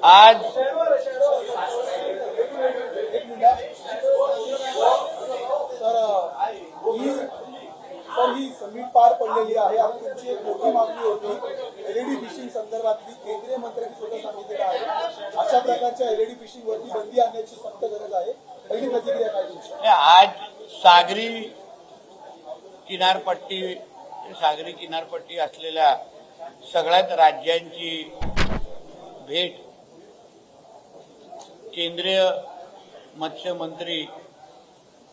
आज ही समिट पार पडलेली आहे आणि तुमची एक मोठी मागणी होती एलईडी फिशिंग संदर्भातली. केंद्रीय मंत्र्यांनी स्वतः सांगितलेलं आहे अशा प्रकारच्या एलईडी फिशिंग वरती बंदी आणण्याची सक्त गरज आहे. पहिली प्रतिक्रिया काय तुमची? आज सागरी किनारपट्टी असलेल्या सगळ्याच राज्यांची भेट केंद्रीय मत्स्य मंत्री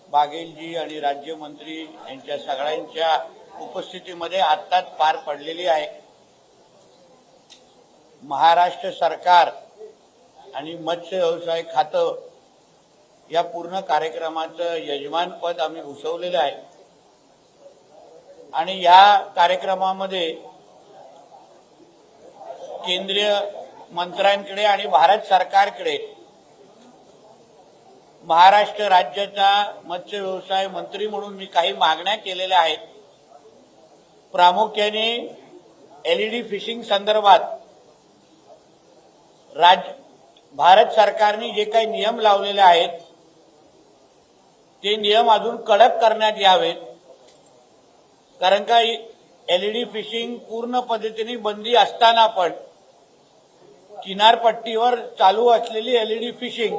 बागेलजी आणि राज्यमंत्री यांच्या सगळ्यांच्या उपस्थितीमध्ये आत्ताच पार पडलेली आहे. महाराष्ट्र सरकार आणि मत्स्य व्यवसाय खातं या पूर्ण कार्यक्रमाचं यजमानपद आम्ही भूषवलेलं आहे आणि या कार्यक्रमामध्ये केंद्रीय मंत्र्यांकडे आणि भारत सरकारकडे महाराष्ट्र राज्याचा मत्स्य व्यवसाय मंत्री म्हणून मी काही मागण्या केलेल्या आहेत. प्रामुख्याने एलईडी फिशिंग संदर्भात भारत सरकारने जे काही नियम लावलेले आहेत ते नियम अजून कडक करण्यात यावेत. कारण का एलईडी फिशिंग पूर्ण पद्धतीने बंदी असताना पण किनारपट्टीवर चालू असलेली एलईडी फिशिंग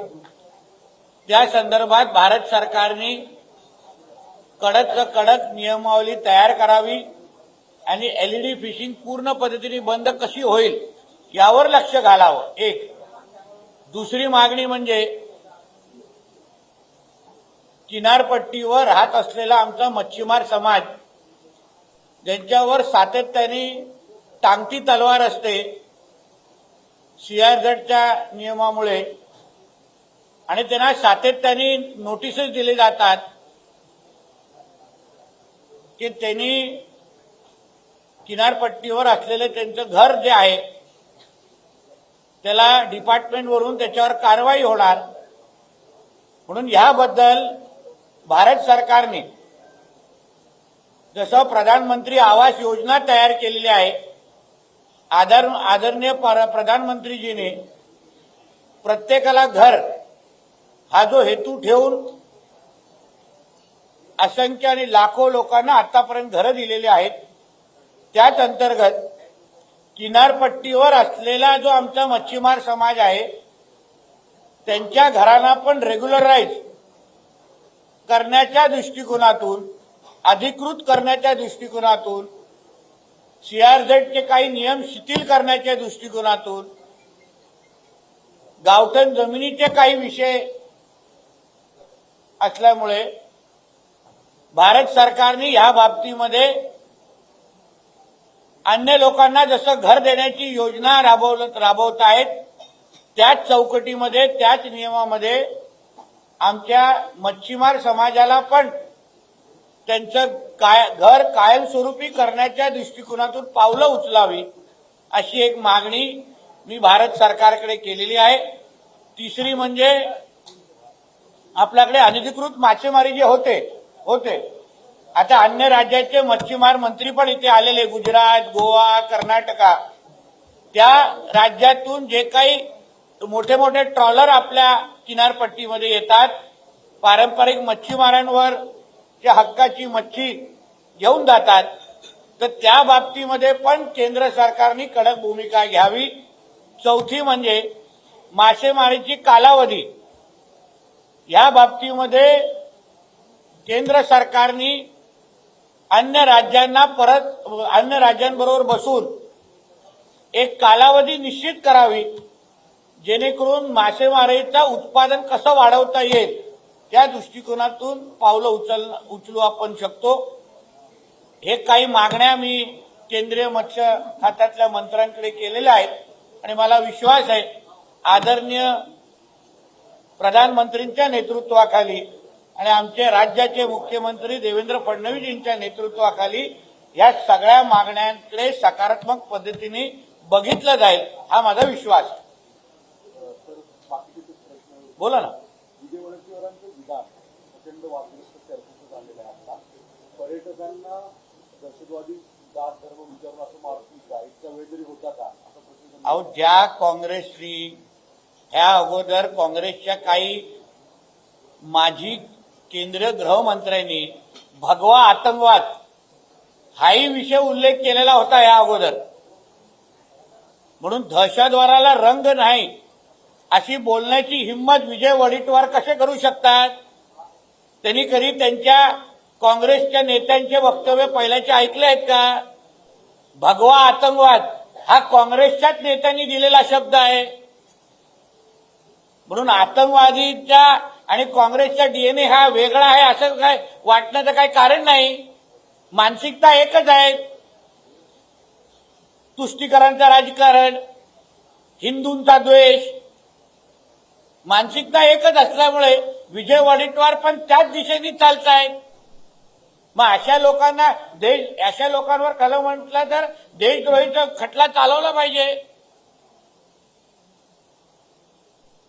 त्या संदर्भात भारत सरकारने कडक नियमावली तयार करावी आणि एलईडी फिशिंग पूर्ण पद्धतीने बंद कशी होईल यावर लक्ष घालावं. एक दुसरी मागणी म्हणजे किनारपट्टीवर राहत असलेला आमचा मच्छीमार समाज ज्यांच्यावर सातत्याने टांगती तलवार असते सीआरझेडच्या नियमामुळे आणि त्यांना सातत्याने नोटीसेस दिले जातात की त्यांनी किनारपट्टीवर असलेले त्यांचं घर जे आहे त्याला डिपार्टमेंटवरून त्याच्यावर कारवाई होणार. म्हणून ह्याबद्दल भारत सरकारने जसं प्रधानमंत्री आवास योजना तयार केलेली आहे, आदरणीय प्रधानमंत्रीजीने प्रत्येकाला घर हा जो हेतू ठेवून असंख्य आणि लाखो लोकांना आतापर्यंत घरं दिलेली आहेत. त्याच अंतर्गत किनारपट्टीवर असलेला जो आमचा मच्छीमार समाज आहे त्यांच्या घरांना पण रेग्युलराइज करण्याच्या दृष्टिकोनातून, अधिकृत करण्याच्या दृष्टिकोनातून, सीआरझेडचे काही नियम शिथिल करण्याच्या दृष्टिकोनातून, गावठण जमिनीचे काही विषय असल्यामुळे भारत सरकारने या बाबतीमध्ये अन्य लोकांना जसं घर देण्याची योजना राबवत आहेत त्याच चौकटीमध्ये, त्याच नियमामध्ये आमच्या मच्छीमार समाजाला पण त्यांचं घर कायमस्वरूपी करण्याच्या दृष्टिकोनातून पावलं उचलावी अशी एक मागणी मी भारत सरकारकडे केलेली आहे. तिसरी म्हणजे आपल्याकडे अनधिकृत मासेमारी जे होते आता अन्य राज्याचे मच्छीमार मंत्री पण इथे आलेले, गुजरात, गोवा, कर्नाटका, त्या राज्यातून जे काही मोठे मोठे ट्रॉलर आपल्या किनारपट्टीमध्ये येतात, पारंपरिक मच्छीमारांवर त्या हक्काची मच्छी घेऊन जातात, तर त्या बाबतीमध्ये पण केंद्र सरकारने कडक भूमिका घ्यावी. चौथी म्हणजे मासेमारीची कालावधी, या बाबतीमध्ये केंद्र सरकारने अन्य राज्यांबरोबर बसून एक कालावधी निश्चित करावी जेणेकरून मासेमारीचं उत्पादन कसं वाढवता येईल त्या दृष्टिकोनातून पावलं उचलू आपण शकतो. हे काही मागण्या मी केंद्रीय मत्स्य खात्यातल्या मंत्र्यांकडे केलेल्या आहेत आणि मला विश्वास आहे आदरणीय प्रधानमंत्रींच्या नेतृत्वाखाली आणि आमचे राज्याचे मुख्यमंत्री देवेंद्र फडणवीस यांच्या नेतृत्वाखाली या सगळ्या मागण्यांकडे सकारात्मक पद्धतीने बघितलं जाईल हा माझा विश्वास आहे. बोला ना. विजय वडेट्टीवारांचं विधान प्रचंड वादग्रस्त चर्चेचं झालेलं आहे. आता पर्यटकांना दहशतवादी जात धर्म विचारून असं मारतील का, इतका वेळ जरी होता का असं प्रश्न. अहो, ज्या काँग्रेसनी ह्या अगोदर काँग्रेसच्या काही माजी केंद्रीय गृहमंत्र्यांनी भगवा आतंकवाद हाही विषय उल्लेख केलेला होता या अगोदर. म्हणून दहशतवादाला रंग नाही अशी बोलण्याची हिंमत विजय वडेट्टीवार कसे करू शकतात? त्यांनी कधी त्यांच्या काँग्रेसच्या नेत्यांचे वक्तव्य पहिल्याचे ऐकले आहेत का? भगवा आतंकवाद हा काँग्रेसच्याच नेत्यांनी दिलेला शब्द आहे. म्हणून आतंकवादीचा आणि काँग्रेसचा डीएनए हा वेगळा आहे असं काय वाटण्याचं काही कारण नाही. मानसिकता एकच आहे. तुष्टीकरांचं राजकारण, हिंदूंचा द्वेष, मानसिकता एकच असल्यामुळे विजय वडेट्टीवार पण त्याच दिशेने चालतायत. मग अशा लोकांना अशा लोकांवर खरं म्हटलं तर देशद्रोहीचा खटला चालवला पाहिजे.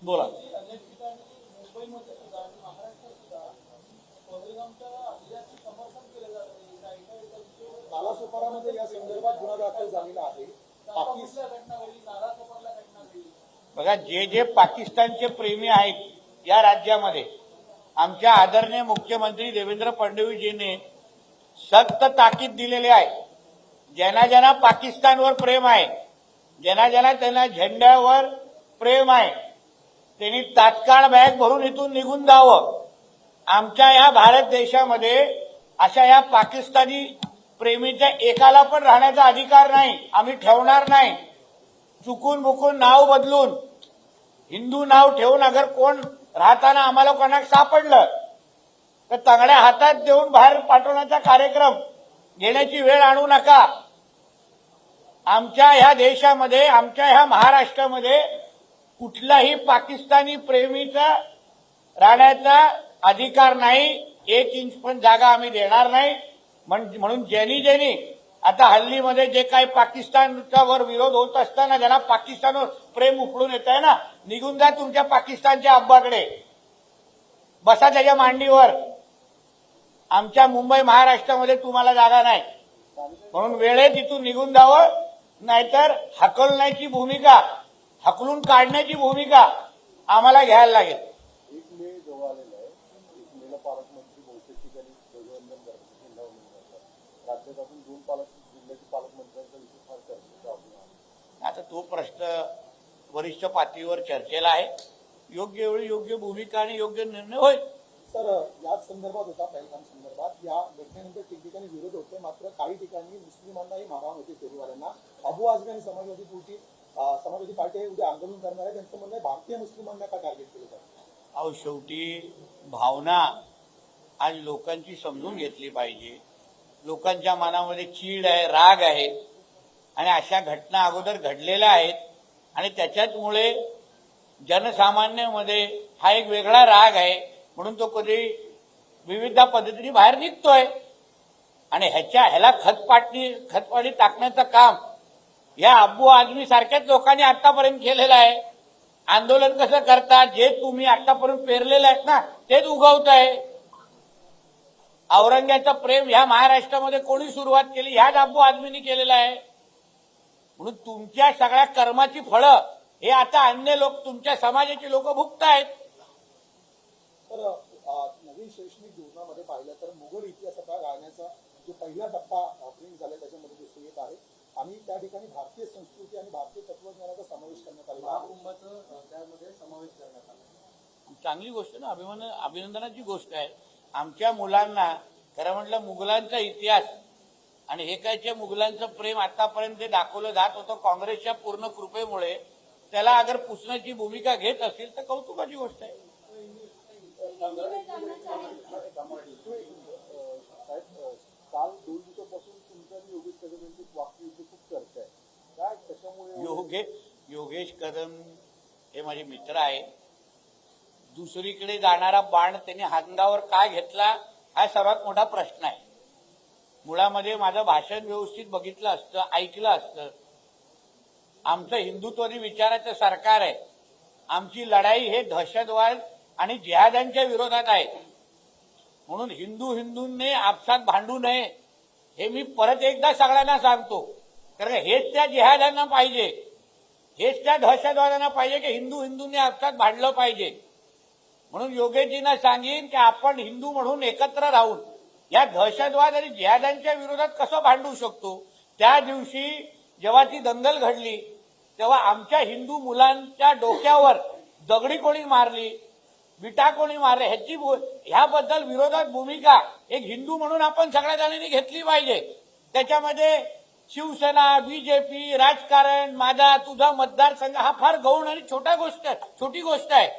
बोला. अनेक ठिकाणी मुंबईमध्ये सुद्धा आणि महाराष्ट्रात सुद्धा पहलगामच्या हल्ल्याचे समर्थन केले जाते. नालासोपारामध्ये या संदर्भात गुन्हा दाखल झालेला आहे. पाकिस्तान घटना घडली, नालासोपारला घटना घडली. बघा, जे जे पाकिस्तानचे प्रेमी आहेत या राज्यामध्ये आमच्या आदरणीय मुख्यमंत्री देवेंद्र फडणवीसजींनी सक्त ताकीद दिलेली आहे. ज्यांना ज्यांना पाकिस्तानवर प्रेम आहे, ज्यांना ज्यांना त्यांना झेंड्यावर प्रेम आहे, त्यांनी तात्काळ बॅग भरून इथून निघून जावं. आमच्या या भारत देशामध्ये अशा या पाकिस्तानी प्रेमीच्या एकाला पण राहण्याचा अधिकार नाही. आम्ही ठेवणार नाही. चुकून बुकून नाव बदलून हिंदू नाव ठेवून अगर कोण राहताना आम्हाला कोणाला सापडलं तर तंगड्या हातात देऊन बाहेर पाठवण्याचा कार्यक्रम घेण्याची वेळ आणू नका. आमच्या ह्या देशामध्ये, आमच्या ह्या महाराष्ट्रामध्ये कुठलाही पाकिस्तानी प्रेमीचा राहण्याचा अधिकार नाही. 1 इंच पण जागा आम्ही देणार नाही. म्हणून ज्यांनी आता हल्लीमध्ये जे काही पाकिस्तानच्या वर विरोध होत असताना ज्यांना पाकिस्तानवर प्रेम उफळून येत आहे ना, निघून जा तुमच्या पाकिस्तानच्या अब्बाकडे, बसा त्याच्या मांडीवर. आमच्या मुंबई महाराष्ट्रामध्ये तुम्हाला जागा नाही. म्हणून वेळेत इथून निघून जावं, नाहीतर हकलण्याची भूमिका, हकलून काढण्याची भूमिका आम्हाला घ्यायला लागेल. 1 मे जवळ आलेला आहे. 1 मेला पालकमंत्री बहुतेक ठिकाणी ध्वजवंदन करतात, झेंडावंदन करतात. राज्यातून 2 जिल्ह्याचे पालकमंत्र्यांचा विषय फार चर्चेचा आहे. आता तो प्रश्न वरिष्ठ पातळीवर चर्चेला आहे. योग्य वेळी योग्य भूमिका आणि योग्य निर्णय होईल. सर, याच संदर्भात होता पहलगाम संदर्भात. या घटनेनंतर ठिकठिकाणी विरोध होते, मात्र काही ठिकाणी मुस्लिमांनाही मारहाण होती फेरीवाल्यांना. अबू आझमी आणि समाजवादी पार्टी उद्या आंदोलन करणार आहे. त्यांचं म्हणणं आहे भारतीय मुस्लिमांना का टार्गेट केलं जातं? अहो, शेवटी भावना आज लोकांची समजून घेतली पाहिजे. लोकांच्या मनामध्ये चीड आहे, राग आहे आणि अशा घटना अगोदर घडलेल्या आहेत आणि त्याच्यामुळे जनसामान्यामध्ये हा एक वेगळा राग आहे. म्हणून तो कधी विविध पद्धतीने बाहेर निघतोय आणि ह्याला खतपाणी टाकण्याचं काम या अबू आझमी सारख्याच लोकांनी आतापर्यंत केलेलं आहे. आंदोलन कसं करतात, जे तुम्ही आतापर्यंत पेरलेलं आहेत ना तेच उगवत आहे. औरंग्याचं प्रेम ह्या महाराष्ट्रामध्ये कोणी सुरुवात केली? ह्याच अबू आझमींनी केलेलं आहे. म्हणून तुमच्या सगळ्या कर्माची फळं हे आता अन्य लोक, तुमच्या समाजाची लोक भुगतायत. तर नवीन शैक्षणिक धोरणामध्ये पाहिलं तर मुघल इतिहासाचा गाळण्याचा जो पहिला टप्पा प्रिंट झाला त्याच्यामध्ये दिसून येत आहे आणि त्या ठिकाणी भारतीय संस्कृती आणि भारतीय तत्वज्ञानाचा समावेश करण्यात आलेला आहे. त्यामध्ये समावेश करण्यात आला. चांगली गोष्ट ना, अभिनंदनाची गोष्ट आहे. आमच्या मुलांना खरं म्हटलं मुघलांचा इतिहास आणि हे कायच्या मुघलांचं प्रेम आतापर्यंत ते दाखवलं जात होतं काँग्रेसच्या पूर्ण कृपेमुळे. त्याला अगर पुसण्याची भूमिका घेत असेल तर कौतुकाची गोष्ट आहे. काल 2 दिवसापासून तुमच्या योगेश कदम यांची वाक्ययुद्ध खूप चर्चा आहे. काय कशामुळे? योगेश कदम हे माझे मित्र आहे. दुसरीकडे जाणारा बाण त्यांनी हातावर काय घेतला हा सर्वात मोठा प्रश्न आहे. मुळामध्ये माझं भाषण व्यवस्थित बघितलं असतं, ऐकलं असतं. आमचं हिंदुत्वादी विचाराचं सरकार आहे. आमची लढाई हे दहशतवाद आणि जिहाद्यांच्या विरोधात आहे. म्हणून हिंदूंनी आपसात भांडू नये हे मी परत एकदा सगळ्यांना सांगतो. कारण हेच त्या जिहाद्यांना पाहिजे. हेच त्या दहशतवाद्यांना पाहिजे की हिंदू हिंदूंनी आपसात भांडलं पाहिजे. म्हणून योगेशजींना सांगेन की आपण हिंदू म्हणून एकत्र राहून या दहशतवाद आणि जिहाद्यांच्या विरोधात कसं भांडू शकतो. त्या दिवशी जेव्हा ती दंगल घडली तेव्हा आमच्या हिंदू मुलांच्या डोक्यावर दगडी कोणी मारली, विटा कोणी मारले, ह्याबद्दल विरोधात भूमिका एक हिंदू म्हणून आपण सगळ्या जणांनी घेतली पाहिजे. त्याच्यामध्ये शिवसेना, बीजेपी, राजकारण, माझा तुझा मतदारसंघ हा फार गौण आणि छोटी गोष्ट आहे.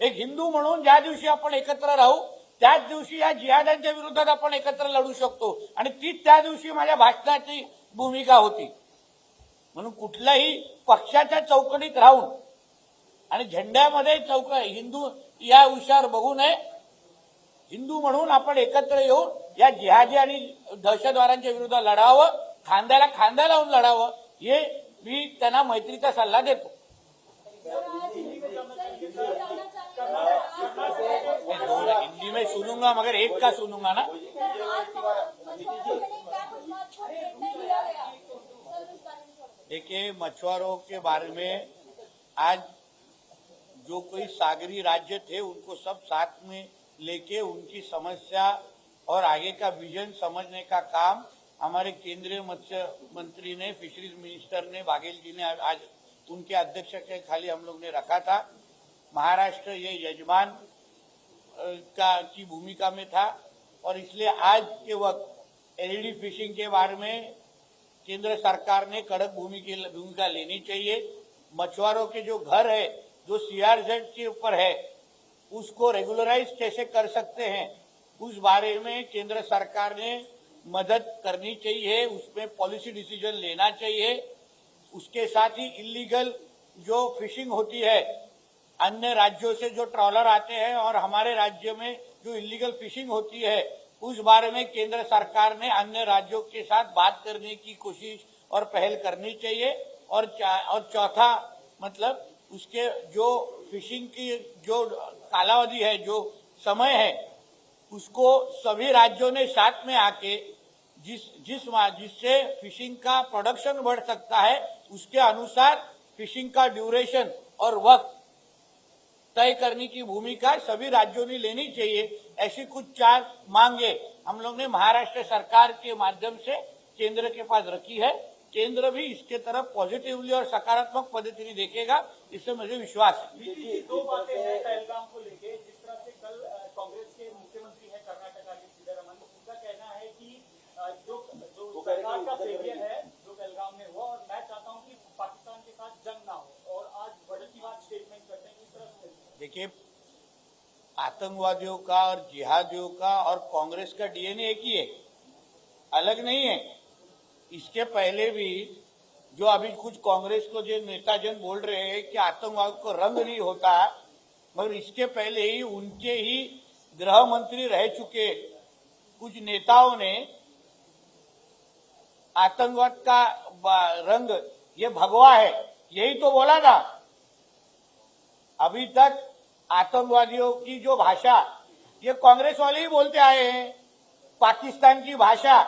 एक हिंदू म्हणून ज्या दिवशी आपण एकत्र राहू त्याच दिवशी या जिहाद्यांच्या विरोधात आपण एकत्र लढू शकतो आणि तीच त्या दिवशी माझ्या भाषणाची भूमिका होती. म्हणून कुठल्याही पक्षाच्या चौकटीत राहून आणि झेंड्यामध्ये हिंदू या विषयावर बघू नये. हिंदू म्हणून आपण एकत्र येऊन या जिहादी आणि दहशतवाद्यांच्या विरोधात लढावं, खांद्याला खांदा लावून लढावं, हे मी त्यांना मैत्रीचा सल्ला देतो. हिंदी में सुनूंगा मगर एक का सुनूंगा ना. देखिए, मछुआरों के बारे में आज जो कोई सागरी राज्य थे उनको सब साथ में लेके उनकी समस्या और आगे का विजन समझने का काम हमारे केंद्रीय मत्स्य मंत्री ने, फिशरीज मिनिस्टर ने, बाघेल जी ने आज उनके अध्यक्ष के खाली हम लोग ने रखा था. महाराष्ट्र ये यजमान की भूमिका में था और इसलिए आज के वक्त एलईडी फिशिंग के बारे में केंद्र सरकार ने कड़क भूमिका लेनी चाहिए. मछुआरों के जो घर है जो सीआरजेड के ऊपर है उसको रेगुलराइज कैसे कर सकते हैं उस बारे में केंद्र सरकार ने मदद करनी चाहिए, उसमें पॉलिसी डिसीजन लेना चाहिए. उसके साथ ही इलीगल जो फिशिंग होती है, अन्य राज्यों से जो ट्रॉलर आते हैं और हमारे राज्य में जो इलीगल फिशिंग होती है उस बारे में केंद्र सरकार ने अन्य राज्यों के साथ बात करने की कोशिश और पहल करनी चाहिए. और चौथा मतलब उसके जो फिशिंग की जो कालावधि है, जो समय है, उसको सभी राज्यों ने साथ में आके जिससे फिशिंग का प्रोडक्शन बढ़ सकता है उसके अनुसार फिशिंग का ड्यूरेशन और वक्त तय करने की भूमिका सभी राज्यों ने लेनी चाहिए. ऐसी कुछ 4 मांगे हम लोग ने महाराष्ट्र सरकार के माध्यम से केंद्र के पास रखी है. केंद्र भी इसके तरफ पॉजिटिवली और सकारात्मक पद्धति देखेगा, इससे मुझे विश्वास है. दो बातें हैं पहलगाम को लेके. जिस तरह से कल कांग्रेस के मुख्यमंत्री है कर्नाटका के सीतारमण, उनका कहना है कि जो सरकार का फेलियर है जो पहलगाम में हुआ, और मैं चाहता हूं कि पाकिस्तान के साथ जंग ना हो, और आज बड़कीवाद स्टेटमेंट करते हैं. इस तरह से देखिए, आतंकवादियों का और जिहादियों का और कांग्रेस का डीएनए एक ही है, अलग नहीं है. इसके पहले भी जो अभी कुछ कांग्रेस को जो नेताजन बोल रहे हैं कि आतंकवाद को रंग नहीं होता, मगर इसके पहले ही उनके ही गृह मंत्री रह चुके कुछ नेताओं ने आतंकवाद का रंग ये भगवा है, यही तो बोला था. अभी तक आतंकवादियों की जो भाषा ये कांग्रेस वाले ही बोलते आए हैं. पाकिस्तान की भाषा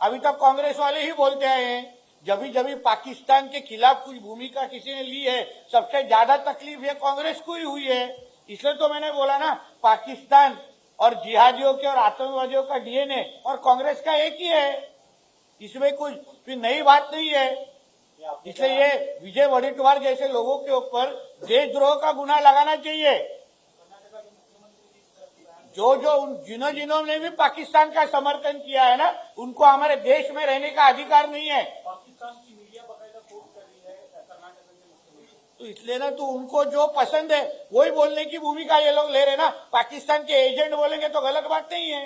अभी तक कांग्रेस वाले ही बोलते आए हैं. जब पाकिस्तान के खिलाफ कुछ भूमिका किसी ने ली है, सबसे ज्यादा तकलीफ ये कांग्रेस को ही हुई है. इसलिए तो मैंने बोला ना, पाकिस्तान और जिहादियों के और आतंकवादियों का डीएनए और कांग्रेस का एक ही है, इसमें कुछ फिर नई बात नहीं है. इसलिए ये विजय वडेट्टीवार जैसे लोगों के ऊपर देशद्रोह का गुना लगाना चाहिए. जिन्होंने भी पाकिस्तान का समर्थन किया है ना, उनको हमारे देश में रहने का अधिकार नहीं है. पाकिस्तान की मीडिया बकायदा कोट कर रही है कर्नाटक के मुख्यमंत्री. तो इसलिए ना, तो उनको जो पसंद है वही बोलने की भूमिका ये लोग ले रहे ना. पाकिस्तान के एजेंट बोलेंगे तो गलत बात नहीं है.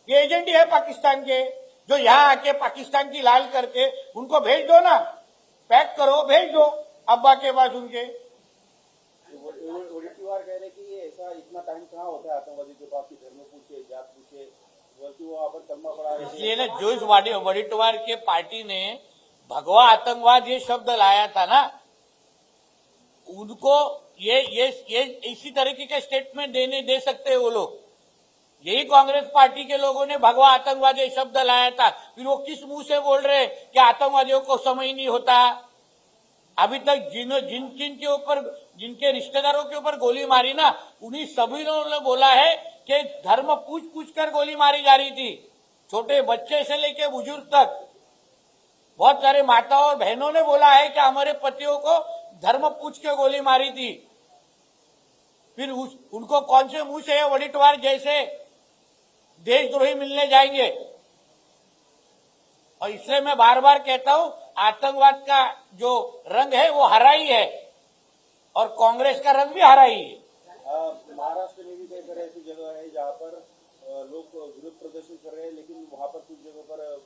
ये एजेंट ही है पाकिस्तान के, जो यहाँ आके पाकिस्तान की लाल करके उनको भेज दो ना, पैक करो, भेज दो अब्बा के पास उनके. वडेट्टीवार कह रहे कि ऐसा इतना टाइम कहाँ होता है आतंकवादी के पास कि धर्म पूछे, जात पूछे, बल्कि वो आप कलमा पढ़ा. इसलिए ना, जो इस वडेट्टीवार के पार्टी ने भगवा आतंकवाद ये शब्द लाया था ना, उनको ये इसी तरीके के स्टेटमेंट दे सकते हैं वो लोग. यही कांग्रेस पार्टी के लोगों ने भगवा आतंकवाद ये शब्द लाया था. फिर वो किस मुंह से बोल रहे कि आतंकवादियों को समय नहीं होता. अभी तक जिनके ऊपर, जिनके रिश्तेदारों के ऊपर गोली मारी ना, उन्हीं सभी ने बोला है कि धर्म पूछ पूछ कर गोली मारी जा रही थी। छोटे बच्चे से लेके बुजुर्ग तक बहुत सारे माताओं और बहनों ने बोला है कि हमारे पतियों को धर्म पूछ के गोली मारी थी। फिर उनको कौन से मुंह से वड़िटवार जैसे देशद्रोही मिलने जाएंगे। और इसलिए मैं बार बार कहता हूं, आतंकवाद का जो रंग है वो हरा ही है और कांग्रेस का रंग भी हरा ही है। महाराष्ट्र में भी कई सारे ऐसी जगह है जहाँ पर लोग विरोध प्रदर्शन कर रहे हैं, लेकिन वहाँ पर कुछ जगह पर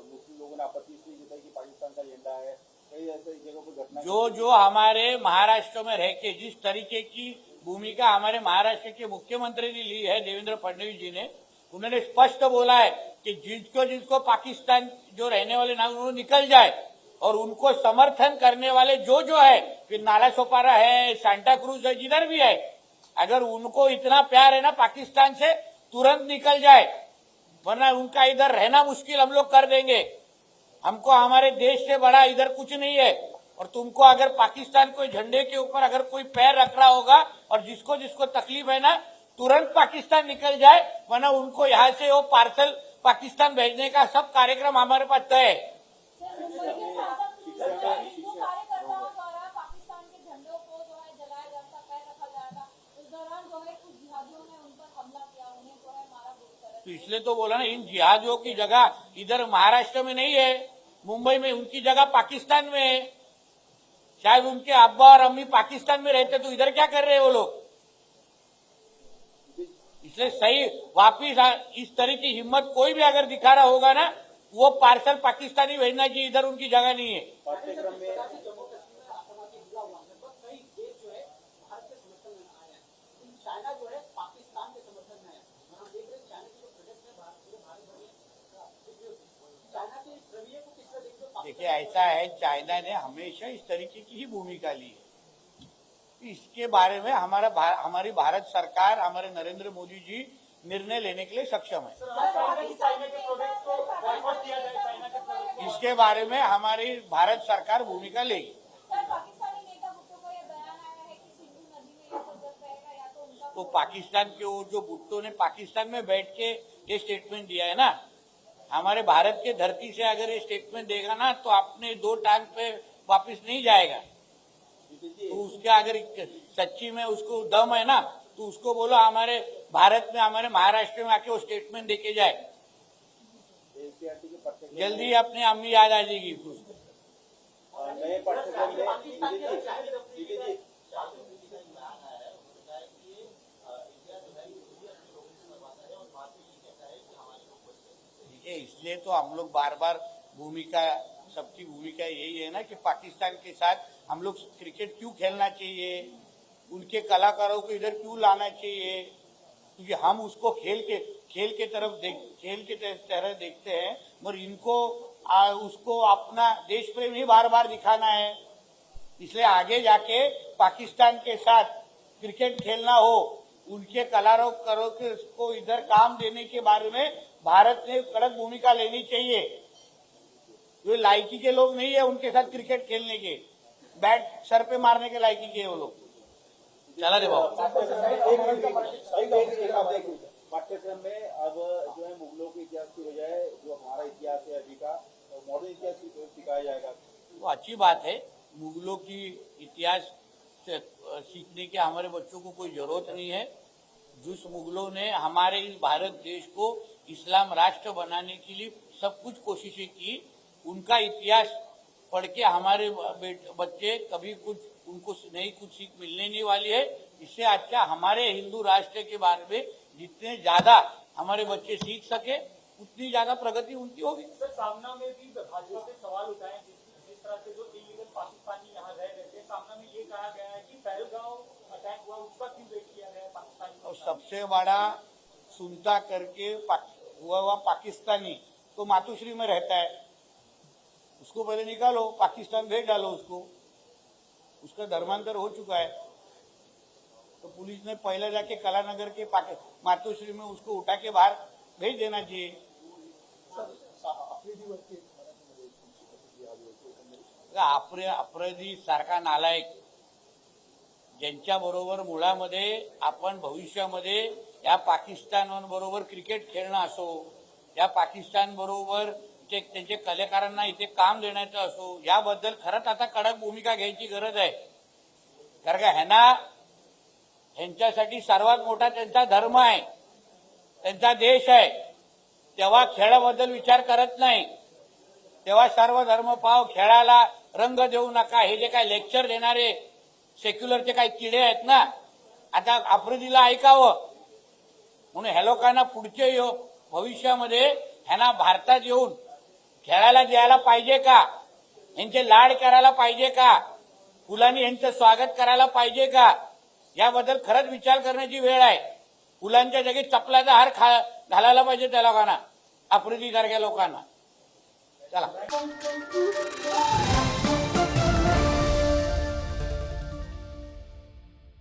मुस्लिम लोगों ने आपत्ति इसलिए जताई कि पाकिस्तान का झंडा है। कई ऐसे जगहों पर घटना जो हमारे महाराष्ट्र में रह के जिस तरीके की भूमिका हमारे महाराष्ट्र के मुख्यमंत्री ने ली है, देवेंद्र फडणवीस जी ने, उन्होंने स्पष्ट बोला है कि जिसको पाकिस्तान जो रहने वाले ना उन्होंने निकल जाए, और उनको समर्थन करने वाले जो है, फिर नाला सोपारा है, सांता क्रूज है, जिधर भी है, अगर उनको इतना प्यार है ना पाकिस्तान से, तुरंत निकल जाए, वरना उनका इधर रहना मुश्किल हम लोग कर देंगे। हमको हमारे देश से बड़ा इधर कुछ नहीं है। और तुमको अगर पाकिस्तान कोई झंडे के ऊपर अगर कोई पैर रख रहा होगा और जिसको जिसको तकलीफ है ना, तुरंत पाकिस्तान निकल जाए, वरना उनको यहाँ से वो पार्सल पाकिस्तान भेजने का सब कार्यक्रम हमारे पास तय है। हिंदू कार्यकर्ताओं द्वारा पाकिस्तान के झंडों को जो है जलाया जाता, पैर रखा जाता, उस दौरान जो है कुछ जिहादियों ने उन पर हमला किया, उन्हें जो है मारा बोलकर। तो इसलिए तो बोला ना, इन जिहादियों की जगह इधर महाराष्ट्र में नहीं है, मुंबई में, उनकी जगह पाकिस्तान में है। शायद उनके अब्बा और अम्मी पाकिस्तान में रहते तो इधर क्या कर रहे हैं वो लोग। इसलिए सही वापिस इस तरह की हिम्मत कोई भी अगर दिखा रहा होगा ना, वो पार्सल पाकिस्तानी भेजना चाहिए, इधर उनकी जगह नहीं है। पाठ्यक्रम में चाइना जो है पाकिस्तान के समर्थन में है। हम देख रहे हैं चाइना की जो प्रोजेक्ट है पूरे भारत भर में, चाइना के इस रवैये को किस तरह देखते हो? देखिए, ऐसा है, चाइना ने हमेशा इस तरीके की ही भूमिका ली है। इसके बारे में हमारी भारत सरकार, हमारे नरेंद्र मोदी जी निर्णय लेने के लिए सक्षम है। चाइना के प्रोडक्ट को बॉयकॉट किया जाए, चाइना के प्रोडक्ट। इसके बारे में हमारी भारत सरकार भूमिका लेगी। सर, पाकिस्तानी नेता भुट्टो को यह बयान आया है कि सिंधु नदी में यह तो जल रहेगा या तो उनका। तो पाकिस्तान के वो जो भुट्टो ने पाकिस्तान में बैठ के ये स्टेटमेंट दिया है ना, हमारे भारत के धरती से अगर ये स्टेटमेंट देगा ना, तो अपने दो टांग पे वापस नहीं जाएगा। तो उसका अगर सच्ची में उसको दम है ना, तो उसको बोलो हमारे भारत में, हमारे महाराष्ट्र में आके वो स्टेटमेंट देके जाए। एनसीईआरटी के पाठ्यक्रम जल्दी अपनी अम्मी याद आ जाएगी उसको। नए पाठ्यक्रम में दीदी जी इसलिए तो हम लोग बार बार भूमिका, सबकी भूमिका यही है ना कि पाकिस्तान के साथ हम लोग क्रिकेट क्यों खेलना चाहिए, उनके कलाकारों को इधर क्यों लाना चाहिए, क्योंकि हम उसको खेल के तरह देखते हैं, मगर इनको उसको अपना देश प्रेम ही बार बार दिखाना है। इसलिए आगे जाके पाकिस्तान के साथ क्रिकेट खेलना हो, उनके कलाकारों को इधर काम देने के बारे में भारत ने कड़क भूमिका लेनी चाहिए। वे लायकी के लोग नहीं है उनके साथ क्रिकेट खेलने के, बैट सर पे मारने के लायकी के वो लोग। चला रे बाबू। पाठ्यक्रम में अब जो है मुगलों के इतिहास की बजाय जो हमारा इतिहास है अभी का मॉडर्न इतिहास सिखाया जाएगा। वो अच्छी बात है, मुगलों की इतिहास से सीखने की हमारे बच्चों को कोई जरूरत नहीं है। जिस मुगलों ने हमारे इस भारत देश को इस्लाम राष्ट्र बनाने के लिए सब कुछ कोशिशें की, उनका इतिहास पढ़ के हमारे बच्चे कभी कुछ उनको नहीं कुछ सीख मिलने नहीं वाली है। इससे अच्छा हमारे हिंदू राष्ट्र के बारे में जितने ज्यादा हमारे बच्चे सीख सके, उतनी ज्यादा प्रगति उनकी होगी। सर, सामना में भी भाजपा से सवाल उठाए, जिस तरह से जो इलीगल पाकिस्तानी यहाँ रह रहे थे, सामना में ये कहा गया है कि पहलगांव अटैक हुआ उसका क्यों वेट किया गया पाकिस्तानी। और सबसे बड़ा सुनता करके हुआ पाकिस्तानी तो मातोश्री में रहता है, उसको पहले निकालो, पाकिस्तान भेज डालो उसका धर्मांतर हो चुका है। तो पुलिस ने पहले जाके कलानगर के मातोश्री में उसको उठा के बाहर भेज देना चाहिए। अप्रदी सारखा नालायक ज्यांच्या बरोबर मुळामध्ये आपण भविष्यामध्ये या पाकिस्तान बरोबर क्रिकेट खेळणं असो, या पाकिस्तान बरोबर त्यांचे कलाकारांना इथे काम देण्याचं असो, याबद्दल खरंच आता कडक भूमिका घ्यायची गरज आहे. कारण का ह्यांच्यासाठी सर्वात मोठा त्यांचा धर्म आहे, त्यांचा देश आहे. तेव्हा खेळाबद्दल विचार करत नाही, तेव्हा सर्व धर्म पाव, खेळाला रंग देऊ नका, हे जे काय लेक्चर देणारे सेक्युलरचे काही किडे आहेत ना, आता आफ्रिदीला ऐकावं. म्हणून ह्या लोकांना पुढचे भविष्यामध्ये ह्यांना भारतात येऊन खेळायला द्यायला पाहिजे का, यांचे लाड करायला पाहिजे का, फुलांनी यांचं स्वागत करायला पाहिजे का, याबद्दल खरंच विचार करण्याची वेळ आहे. फुलांच्या जागी चपलाचा हार घालायला पाहिजे त्या लोकांना, आफ्रिदी सारख्या लोकांना. चला.